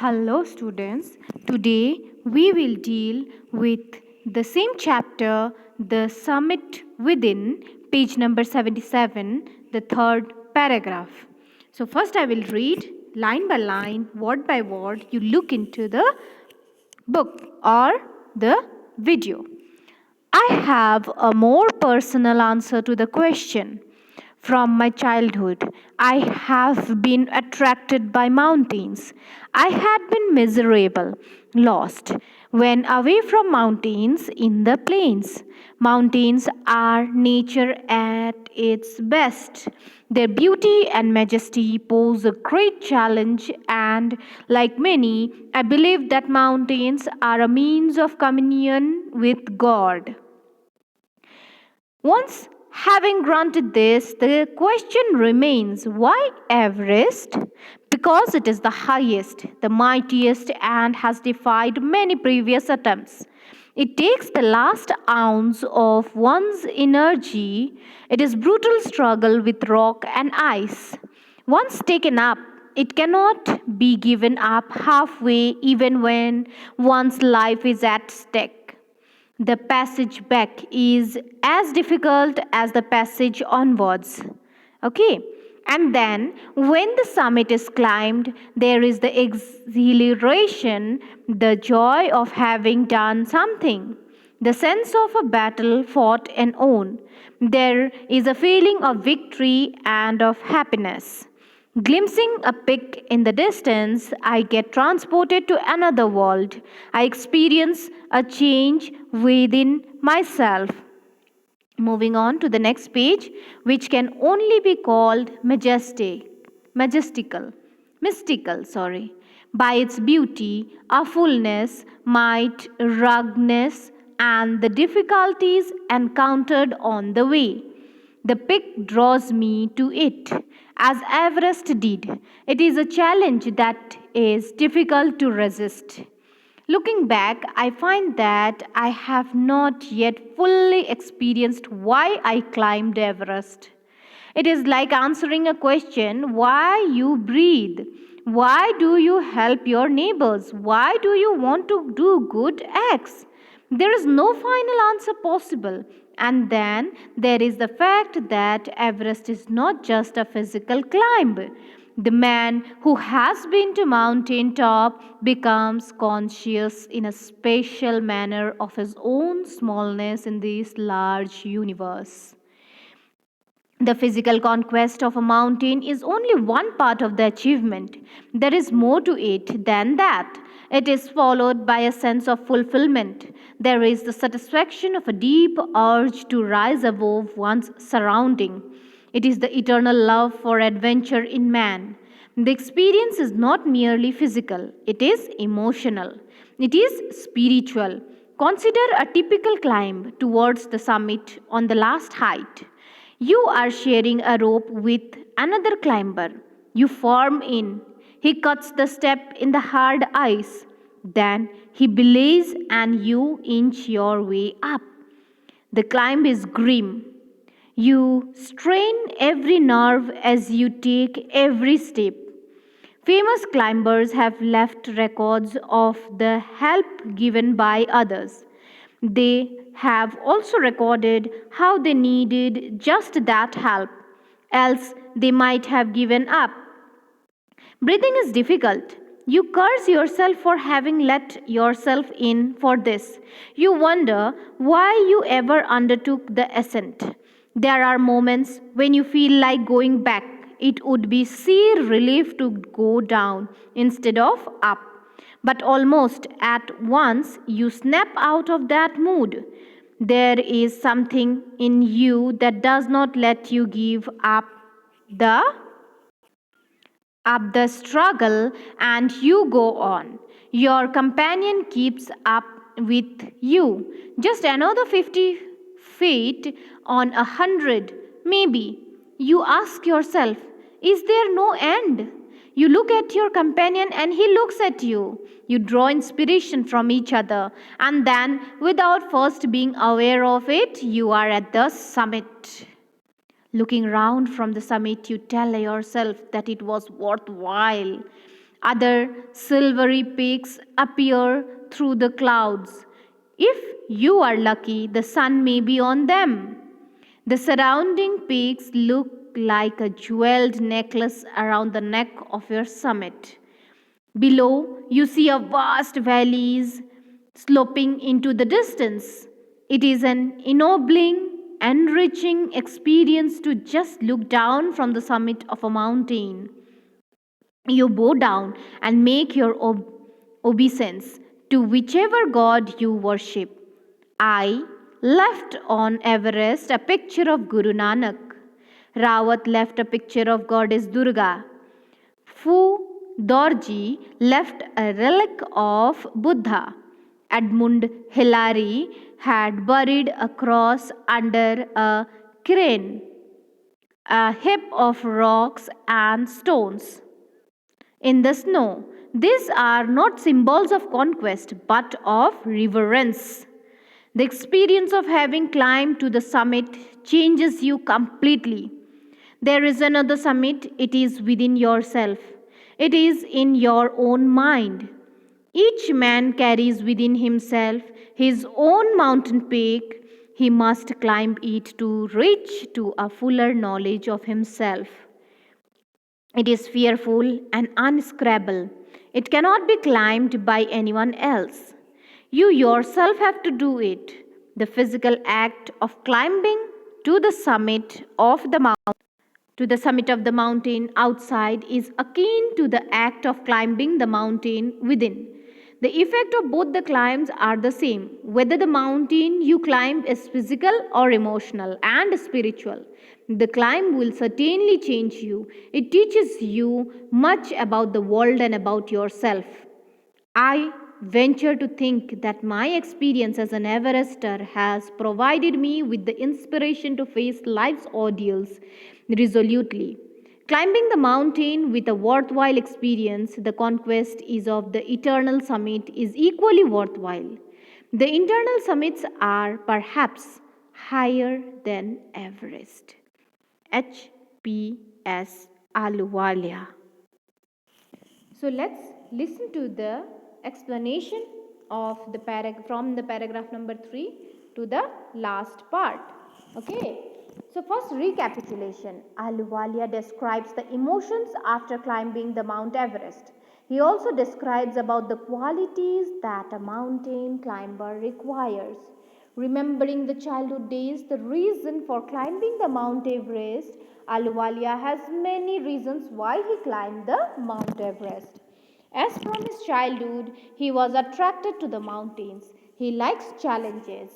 Hello, students. Today we will deal with the same chapter, The Summit Within, page number 77, the third paragraph. So, first I will read line by line, word by word. You look into the book or the video. I have a more personal answer to the question. From my childhood, I have been attracted by mountains. I had been miserable, lost, when away from mountains in the plains. Mountains are nature at its best. Their beauty and majesty pose a great challenge, and like many, I believe that mountains are a means of communion with God. Once having granted this, the question remains why Everest? Because it is the highest, the mightiest, and has defied many previous attempts. It takes the last ounce of one's energy. It is brutal struggle with rock and ice. Once taken up, it cannot be given up halfway even when one's life is at stake. The passage back is as difficult as the passage onwards. Okay. And then, when the summit is climbed, there is the exhilaration, the joy of having done something, the sense of a battle fought and won. There is a feeling of victory and of happiness. Glimpsing a peak in the distance, I get transported to another world. I experience a change within myself. Moving on to the next page, which can only be called mystical, by its beauty, a fullness, might, ruggedness, and the difficulties encountered on the way. The peak draws me to it, as Everest did. It is a challenge that is difficult to resist. Looking back, I find that I have not yet fully experienced why I climbed Everest. It is like answering a question why you breathe? Why do you help your neighbors? Why do you want to do good acts? There is no final answer possible. And then there is the fact that Everest is not just a physical climb. The man who has been to mountain top becomes conscious in a special manner of his own smallness in this large universe. The physical conquest of a mountain is only one part of the achievement. There is more to it than that. It is followed by a sense of fulfillment. There is the satisfaction of a deep urge to rise above one's surrounding. It is the eternal love for adventure in man. The experience is not merely physical, it is emotional, it is spiritual. Consider a typical climb towards the summit on the last height. You are sharing a rope with another climber. You form in. He cuts the step in the hard ice. Then he belays and you inch your way up. The climb is grim. You strain every nerve as you take every step. Famous climbers have left records of the help given by others. They have also recorded how they needed just that help, else, they might have given up. Breathing is difficult. You curse yourself for having let yourself in for this. You wonder why you ever undertook the ascent. There are moments when you feel like going back. It would be sheer relief to go down instead of up. But almost at once you snap out of that mood. There is something in you that does not let you give the up the struggle and you go on. Your companion keeps up with you. Just another 50 feet on 100, maybe. You ask yourself, is there no end? You look at your companion and he looks at you. You draw inspiration from each other, and then, without first being aware of it, you are at the summit. Looking round from the summit, you tell yourself that it was worthwhile. Other silvery peaks appear through the clouds. If you are lucky, the sun may be on them. The surrounding peaks look like a jeweled necklace around the neck of your summit. Below, you see a vast valleys sloping into the distance. It is an ennobling, enriching experience to just look down from the summit of a mountain. You bow down and make your obeisance to whichever god you worship. I left on Everest a picture of Guru Nanak. Rawat left a picture of goddess Durga. Fu Dorji left a relic of Buddha. Edmund Hillary had buried a cross under a crane, a heap of rocks and stones in the snow. These are not symbols of conquest but of reverence. The experience of having climbed to the summit changes you completely. There is another summit, it is within yourself, it is in your own mind. Each man carries within himself his own mountain peak. He must climb it to reach to a fuller knowledge of himself. It is fearful and unscrabble. It cannot be climbed by anyone else. You yourself have to do it. The physical act of climbing to the summit of the mountain outside is akin to the act of climbing the mountain within. The effect of both the climbs are the same, whether the mountain you climb is physical or emotional and spiritual. The climb will certainly change you. It teaches you much about the world and about yourself. I venture to think that my experience as an Everester has provided me with the inspiration to face life's ordeals resolutely. Climbing the mountain with a worthwhile experience, the conquest is of the eternal summit is equally worthwhile. The internal summits are perhaps higher than Everest. H.P.S. Ahluwalia. So let's listen to the explanation of the from the paragraph number 3 to the last part. Okay. So first recapitulation. Ahluwalia describes the emotions after climbing the Mount Everest. He also describes about the qualities that a mountain climber requires. Remembering the childhood days, the reason for climbing the Mount Everest, Ahluwalia has many reasons why he climbed the Mount Everest. As from his childhood, he was attracted to the mountains. He likes challenges.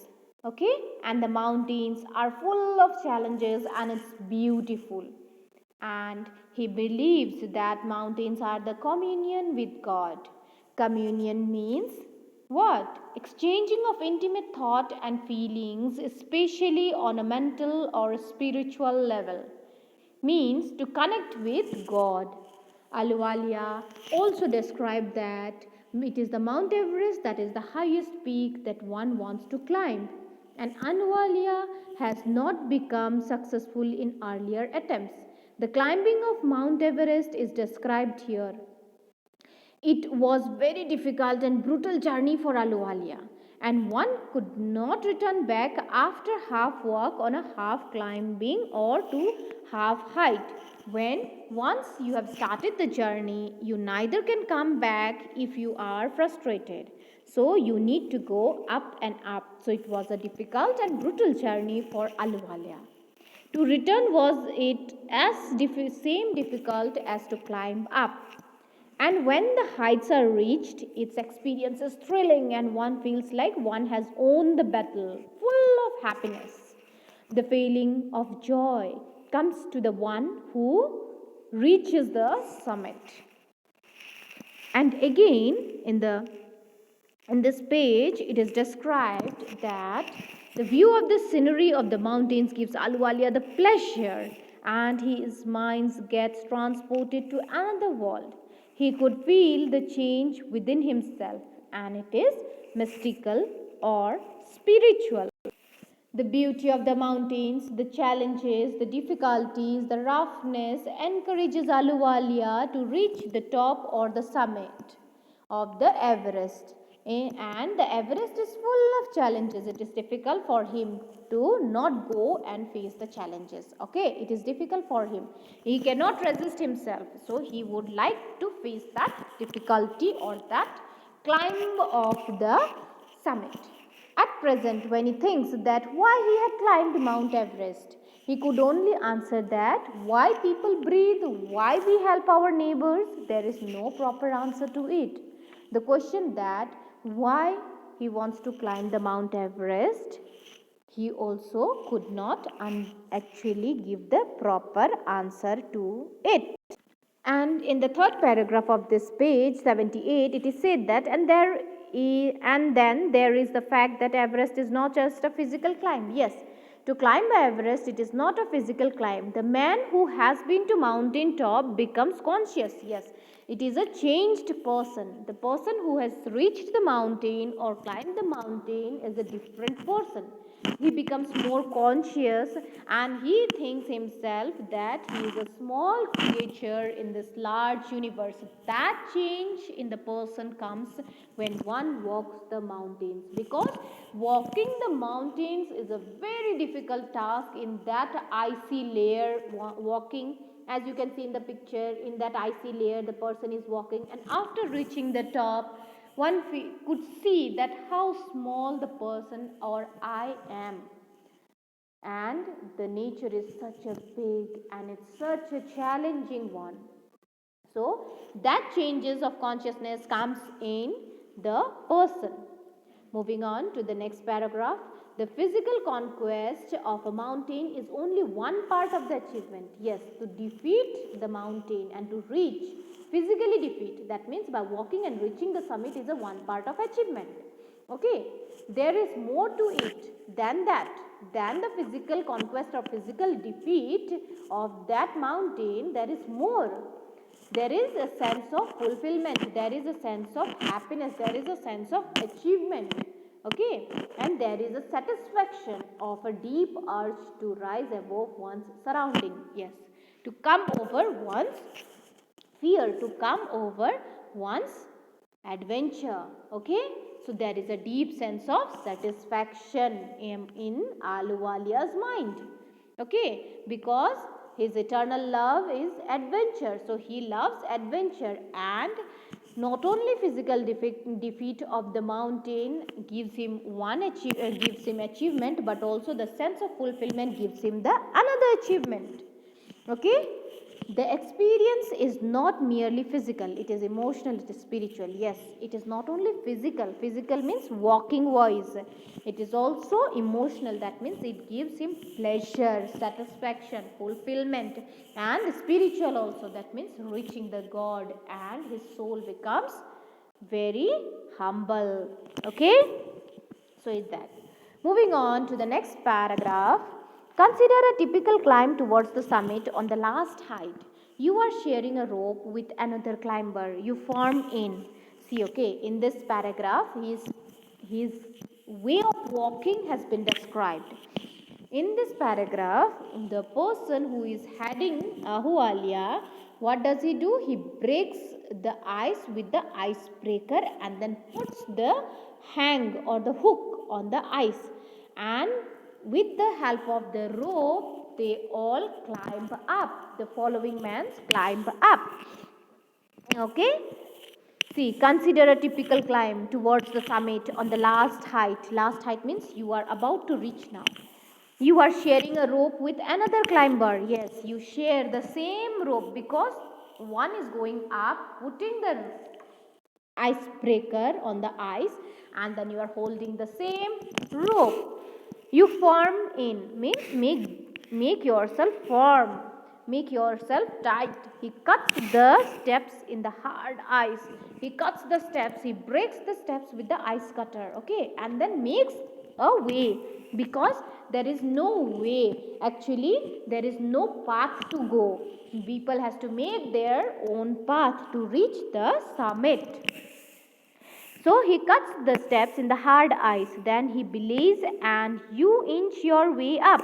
Okay? And the mountains are full of challenges and it's beautiful. And he believes that mountains are the communion with God. Communion means what? Exchanging of intimate thought and feelings, especially on a mental or spiritual level. Means to connect with God. Ahluwalia also described that it is the Mount Everest that is the highest peak that one wants to climb. And Ahluwalia has not become successful in earlier attempts. The climbing of Mount Everest is described here. It was very difficult and brutal journey for Ahluwalia, and one could not return back after half walk on a half climbing or to half height. When once you have started the journey, you neither can come back if you are frustrated. So you need to go up and up. So it was a difficult and brutal journey for Ahluwalia. To return was it as same difficult as to climb up. And when the heights are reached, its experience is thrilling and one feels like one has won the battle, full of happiness. The feeling of joy comes to the one who reaches the summit. And again, in this page, it is described that the view of the scenery of the mountains gives Ahluwalia the pleasure and his mind gets transported to another world. He could feel the change within himself and it is mystical or spiritual. The beauty of the mountains, the challenges, the difficulties, the roughness encourages Ahluwalia to reach the top or the summit of the Everest. And the Everest is full of challenges. It is difficult for him to not go and face the challenges. Okay, it is difficult for him. He cannot resist himself. So he would like to face that difficulty or that climb of the summit. At present, when he thinks that why he had climbed Mount Everest, he could only answer that why people breathe, why we help our neighbors, there is no proper answer to it. The question that why he wants to climb the Mount Everest, he also could not actually give the proper answer to it. And in the third paragraph of this page 78, it is said that, and then there is the fact that Everest is not just a physical climb. Yes, to climb Everest, it is not a physical climb. The man who has been to mountain top becomes conscious. Yes, it is a changed person. The person who has reached the mountain or climbed the mountain is a different person. He becomes more conscious and he thinks himself that he is a small creature in this large universe. That change in the person comes when one walks the mountains, because walking the mountains is a very difficult task in that icy layer. Walking, as you can see in the picture, in that icy layer the person is walking, and after reaching the top one could see that how small the person or I am, and the nature is such a big and it's such a challenging one. So that changes of consciousness comes in the person. Moving on to the next paragraph, the physical conquest of a mountain is only one part of the achievement. Yes, to defeat the mountain and to reach, physically defeat, that means by walking and reaching the summit is a one part of achievement. Okay, there is more to it than that, than the physical conquest or physical defeat of that mountain. There is more. There is a sense of fulfillment, there is a sense of happiness, there is a sense of achievement. Okay, and there is a satisfaction of a deep urge to rise above one's surrounding. Yes, to come over one's fear, to come over one's adventure. Okay, so there is a deep sense of satisfaction in Ahluwalia's mind. Okay, because his eternal love is adventure, so he loves adventure, and not only physical defeat of the mountain gives him gives him achievement, but also the sense of fulfillment gives him the another achievement. Okay, the experience is not merely physical, it is emotional, it is spiritual. Yes, it is not only physical means walking wise, it is also emotional, that means it gives him pleasure, satisfaction, fulfillment, and spiritual also, that means reaching the God, and his soul becomes very humble. Okay, so is that. Moving on to the next paragraph. Consider a typical climb towards the summit. On the last height, you are sharing a rope with another climber. You form in. See, okay, in this paragraph, his way of walking has been described. In this paragraph, the person who is heading Ahluwalia, what does he do? He breaks the ice with the icebreaker and then puts the hang or the hook on the ice. And with the help of the rope, they all climb up. The following men climb up. Okay. See, consider a typical climb towards the summit on the last height. Last height means you are about to reach now. You are sharing a rope with another climber. Yes, you share the same rope because one is going up, putting the icebreaker on the ice, and then you are holding the same rope. You form in means make yourself firm, make yourself tight. He cuts the steps in the hard ice. He cuts the steps, he breaks the steps with the ice cutter. Okay, and then makes a way, because there is no way, actually there is no path to go. People has to make their own path to reach the summit. So he cuts the steps in the hard ice. Then he belays and you inch your way up.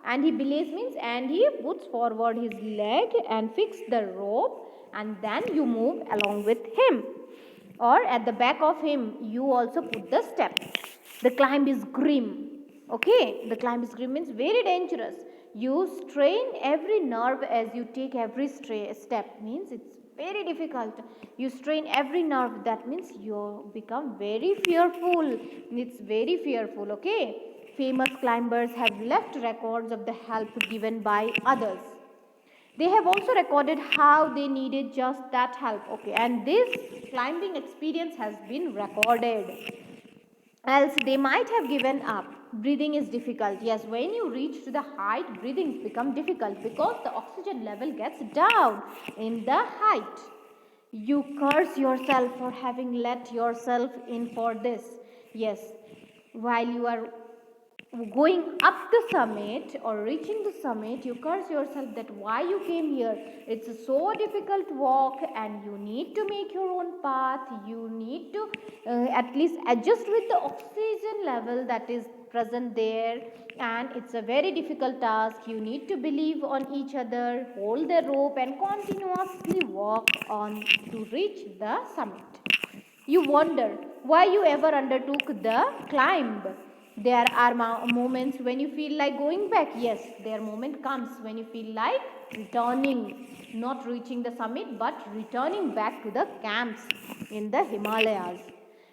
And he belays means and he puts forward his leg and fix the rope and then you move along with him. Or at the back of him you also put the step. The climb is grim. Okay, the climb is grim means very dangerous. You strain every nerve as you take every step means it's very difficult. You strain every nerve, that means you become very fearful. It's very fearful. Okay, famous climbers have left records of the help given by others. They have also recorded how they needed just that help. Okay, and this climbing experience has been recorded, else they might have given up. Breathing is difficult. Yes, when you reach to the height, breathing become difficult because the oxygen level gets down in the height. You curse yourself for having let yourself in for this. Yes, while you are going up the summit or reaching the summit, you curse yourself that why you came here. It's a so difficult walk and you need to make your own path. You need to at least adjust with the oxygen level that is present there, and it's a very difficult task. You need to believe on each other, hold the rope and continuously walk on to reach the summit. You wonder why you ever undertook the climb. There are moments when you feel like going back. Yes, there moment comes when you feel like returning, not reaching the summit, but returning back to the camps in the Himalayas.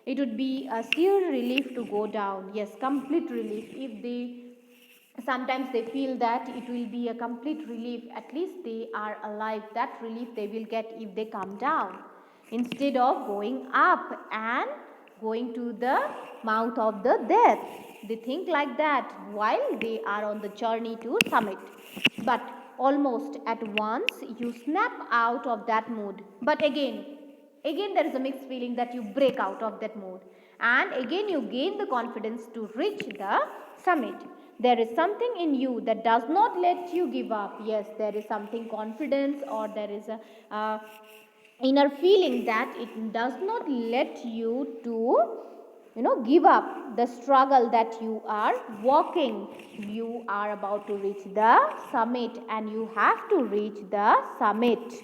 It would be a sheer relief to go down. Yes, complete relief. If they sometimes they feel that it will be a complete relief, at least they are alive. That relief they will get if they come down instead of going up and going to the mouth of the death. They think like that while they are on the journey to summit, but almost at once you snap out of that mood. But again there is a mixed feeling that you break out of that mood and again you gain the confidence to reach the summit. There is something in you that does not let you give up. Yes, there is something confidence, or there is a inner feeling that it does not let you to give up the struggle that you are walking. You are about to reach the summit and you have to reach the summit,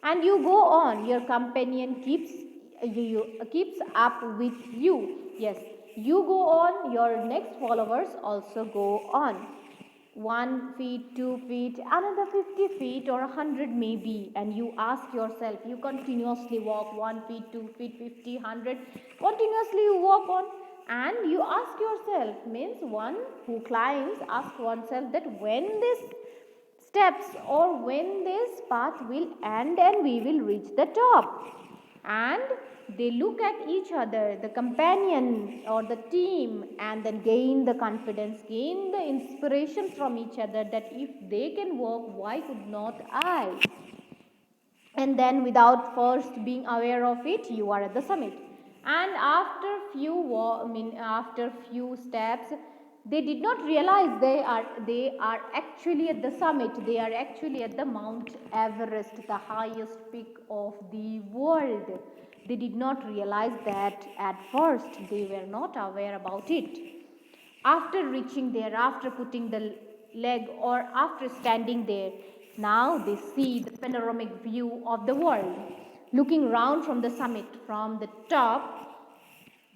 and you go on. Your companion keeps up with you. Yes, you go on, your next followers also go on. 1 feet, 2 feet, another 50 feet, or 100 maybe, and you ask yourself, you continuously walk 1 feet, 2 feet, 50, 100, continuously you walk on, and you ask yourself, means one who climbs ask oneself that when this steps or when this path will end and we will reach the top. And they look at each other, the companion or the team, and then gain the confidence, gain the inspiration from each other that if they can walk, why could not I? And then without first being aware of it, you are at the summit. And after after few steps, they did not realize they are actually at the summit. They are actually at the Mount Everest, the highest peak of the world. They did not realize that at first. They were not aware about it. After reaching there, after putting the leg, or after standing there, now they see the panoramic view of the world. Looking round from the summit, from the top,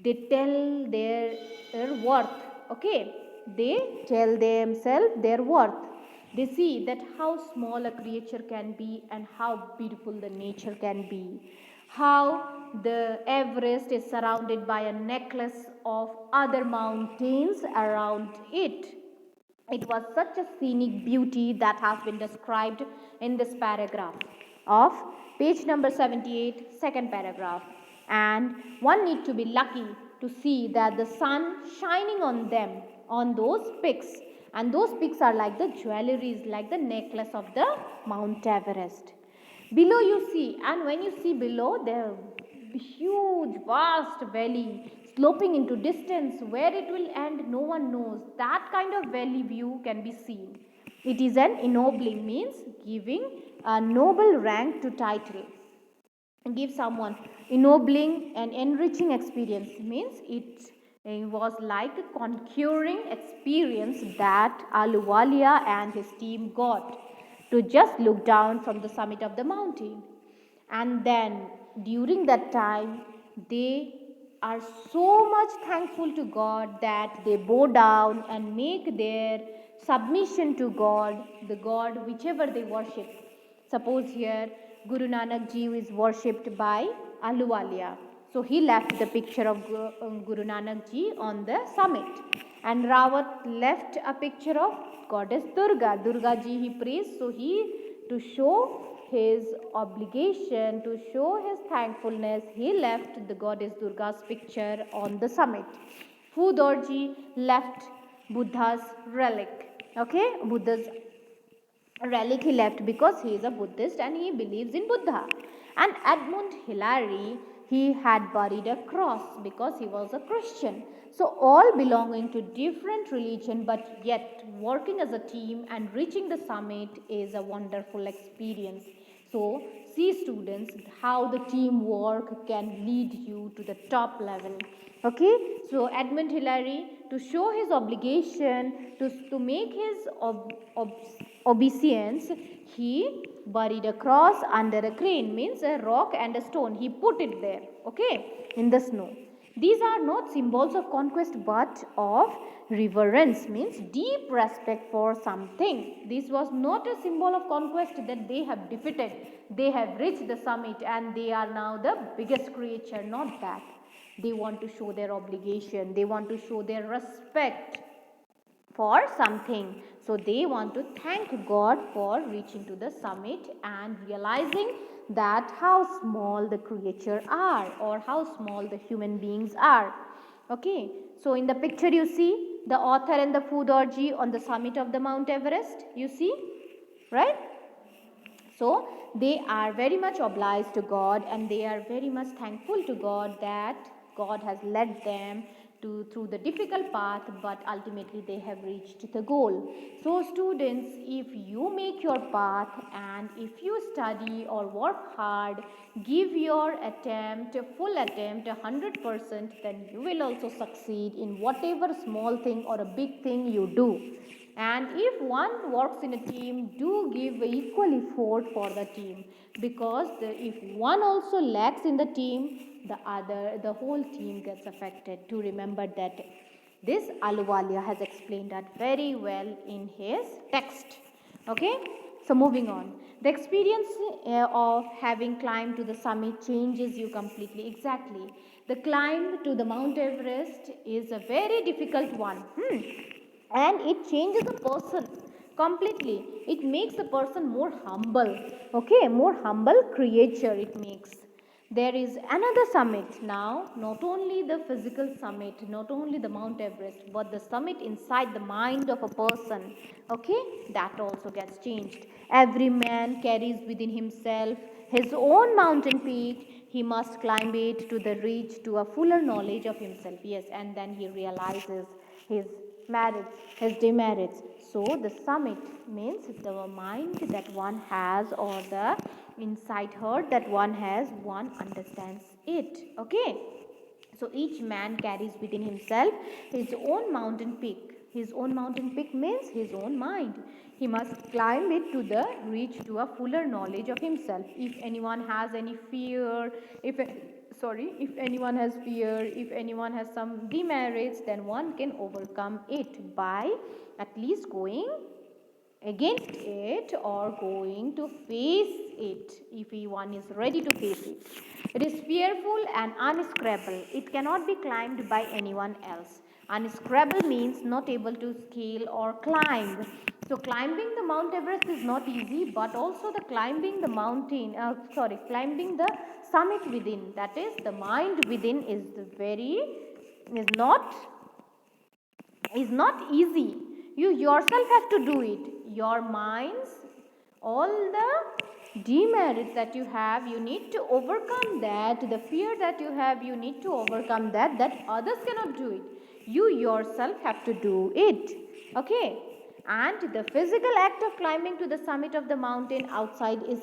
they tell their worth. Okay, they tell themselves their worth. They see that how small a creature can be and how beautiful the nature can be. How the Everest is surrounded by a necklace of other mountains around it. It was such a scenic beauty that has been described in this paragraph of page number 78, second paragraph. And one need to be lucky to see that the sun shining on them, on those peaks. And those peaks are like the jewelries, like the necklace of the Mount Everest. Below you see, and when you see below, there huge vast valley sloping into distance. Where it will end, no one knows. That kind of valley view can be seen. It is an ennobling, means giving a noble rank to title. give someone ennobling and enriching experience, means it was like a conquering experience that Aluwalia and his team got to just look down from the summit of the mountain. And then during that time they are so much thankful to God that they bow down and make their submission to God, the God whichever they worship. Suppose here Guru Nanak ji is worshipped by Aluwalia. So he left the picture of Guru Nanak ji on the summit. And Rawat left a picture of goddess Durga. Durga ji he praised. So he, to show his obligation, to show his thankfulness, he left the goddess Durga's picture on the summit. Fudorji left Buddha's relic. Okay, Buddha's relic he left because he is a Buddhist and he believes in Buddha. And Edmund Hillary, he had buried a cross because he was a Christian. So all belonging to different religion but yet working as a team and reaching the summit is a wonderful experience. So see students how the teamwork can lead you to the top level. Okay, so Edmund Hillary, to show his obligation, to make his obeisance, he buried a cross under a crane, means a rock and a stone. He put it there, okay, in the snow. These are not symbols of conquest but of reverence, means deep respect for something. This was not a symbol of conquest that they have defeated, they have reached the summit and they are now the biggest creature, not that. They want to show their obligation, they want to show their respect for something. So they want to thank God for reaching to the summit and realizing that how small the creature are or how small the human beings are. Okay, so in the picture you see the author and the food orgy on the summit of the Mount Everest, you see, right? So they are very much obliged to God and they are very much thankful to God that God has led them to through the difficult path, but ultimately they have reached the goal. So students, if you make your path and if you study or work hard, give your attempt, full attempt, 100%, then you will also succeed in whatever small thing or a big thing you do. And if one works in a team, do give equal effort for the team, because if one also lacks in the team, the whole team gets affected. To remember that this Aluwalia has explained that very well in his text. Okay, so moving on. The experience of having climbed to the summit changes you completely. Exactly, the climb to the Mount Everest is a very difficult one. And it changes a person completely. It makes a person more humble. Okay, more humble creature it makes. There is another summit now, not only the physical summit, not only the Mount Everest, but the summit inside the mind of a person. Okay, that also gets changed. Every man carries within himself his own mountain peak. He must climb it to the reach to a fuller knowledge of himself. Yes, and then he realizes his merits, his demerits. So the summit means the mind that one has or the inside heart that one has, one understands it. Okay. So each man carries within himself his own mountain peak. His own mountain peak means his own mind. He must climb it to the reach to a fuller knowledge of himself. If anyone has any fear, if anyone has fear, if anyone has some demerits, then one can overcome it by at least going against it or going to face it if one is ready to face it. It is fearful and unscrapable. It cannot be climbed by anyone else. Unscrapable means not able to scale or climb. So climbing the Mount Everest is not easy, but also the climbing the climbing the summit within, that is the mind within, is not easy. You yourself have to do it. Your minds, all the demerits that you have, you need to overcome that. The fear that you have, you need to overcome that others cannot do it. You yourself have to do it. Okay. And the physical act of climbing to the summit of the mountain outside is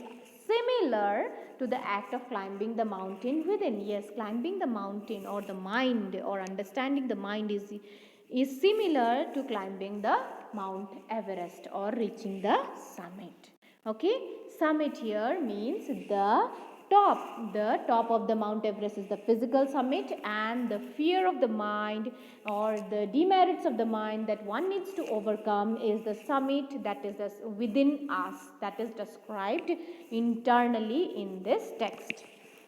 similar to the act of climbing the mountain within. Yes, climbing the mountain or the mind or understanding the mind is similar to climbing the Mount Everest or reaching the summit. Okay, summit here means the top. The top of the Mount Everest is the physical summit, and the fear of the mind or the demerits of the mind that one needs to overcome is the summit that is within us, that is described internally in this text.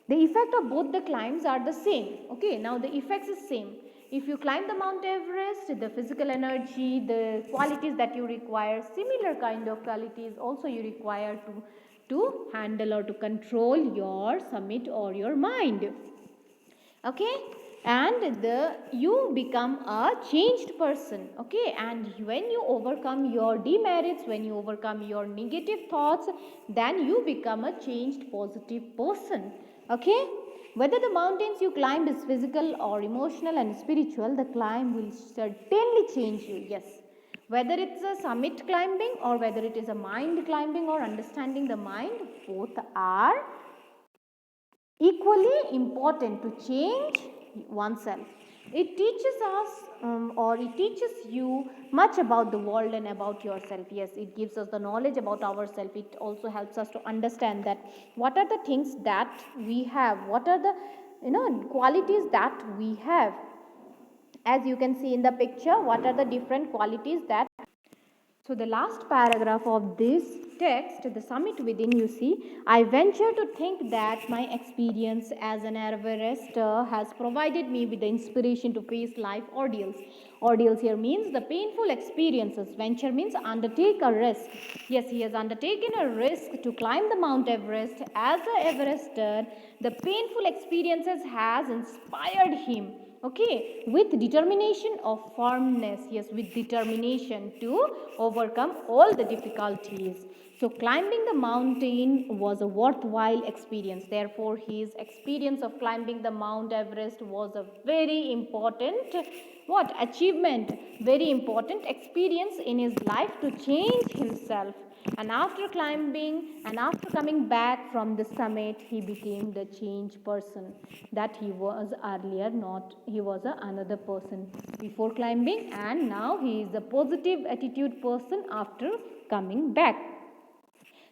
The effect of both the climbs are the same. Okay, now the effects is same. If you climb the Mount Everest, the physical energy, the qualities that you require, similar kind of qualities also you require to handle or to control your summit or your mind. Okay, and you become a changed person. Okay, and when you overcome your demerits, when you overcome your negative thoughts, then you become a changed positive person. Okay, whether the mountains you climbed is physical or emotional and spiritual, the climb will certainly change you. Yes, whether it's a summit climbing or whether it is a mind climbing or understanding the mind, both are equally important to change oneself. It teaches us or it teaches you much about the world and about yourself. Yes, it gives us the knowledge about ourselves. It also helps us to understand that what are the things that we have, what are the qualities that we have. As you can see in the picture, what are the different qualities that. So the last paragraph of this text, the summit within, you see, I venture to think that my experience as an Everester has provided me with the inspiration to face life ordeals. Ordeals here means the painful experiences. Venture means undertake a risk. Yes, he has undertaken a risk to climb the Mount Everest. As an Everester, the painful experiences has inspired him, okay, with determination of firmness. Yes, with determination to overcome all the difficulties. So climbing the mountain was a worthwhile experience. Therefore his experience of climbing the Mount Everest was a very important achievement, very important experience in his life to change himself. And after climbing and after coming back from the summit, he became the changed person that he was earlier not. He was another person before climbing, and now he is a positive attitude person after coming back.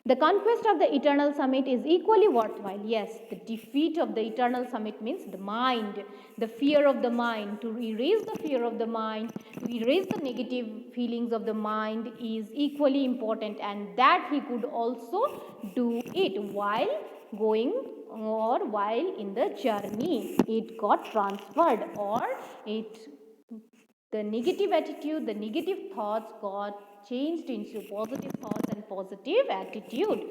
The conquest of the eternal summit is equally worthwhile. Yes, the defeat of the eternal summit means the mind, the fear of the mind. To erase the fear of the mind, to erase the negative feelings of the mind is equally important, and that he could also do it while going or while in the journey. It got transferred, or the negative attitude, the negative thoughts got changed into positive thoughts and positive attitude.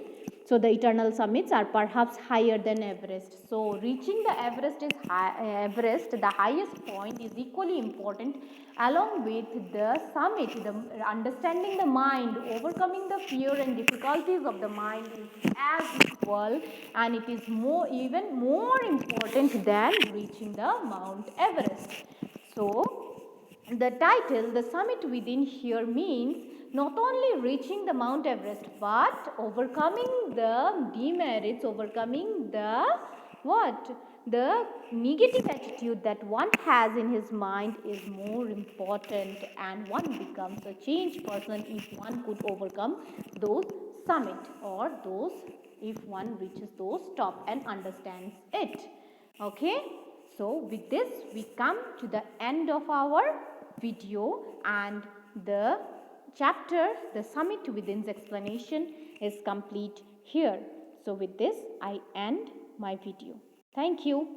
So the eternal summits are perhaps higher than Everest. So reaching the Everest the highest point, is equally important along with the summit. The understanding the mind, overcoming the fear and difficulties of the mind is as equal, and it is even more important than reaching the Mount Everest. So the title, The Summit Within, here means not only reaching the Mount Everest, but overcoming the demerits, overcoming the the negative attitude that one has in his mind is more important, and one becomes a changed person if one could overcome those summit, or those, if one reaches those top and understands it. Okay, so with this we come to the end of our video, and the chapter, the summit within's explanation, is complete here. So with this I end my video. Thank you.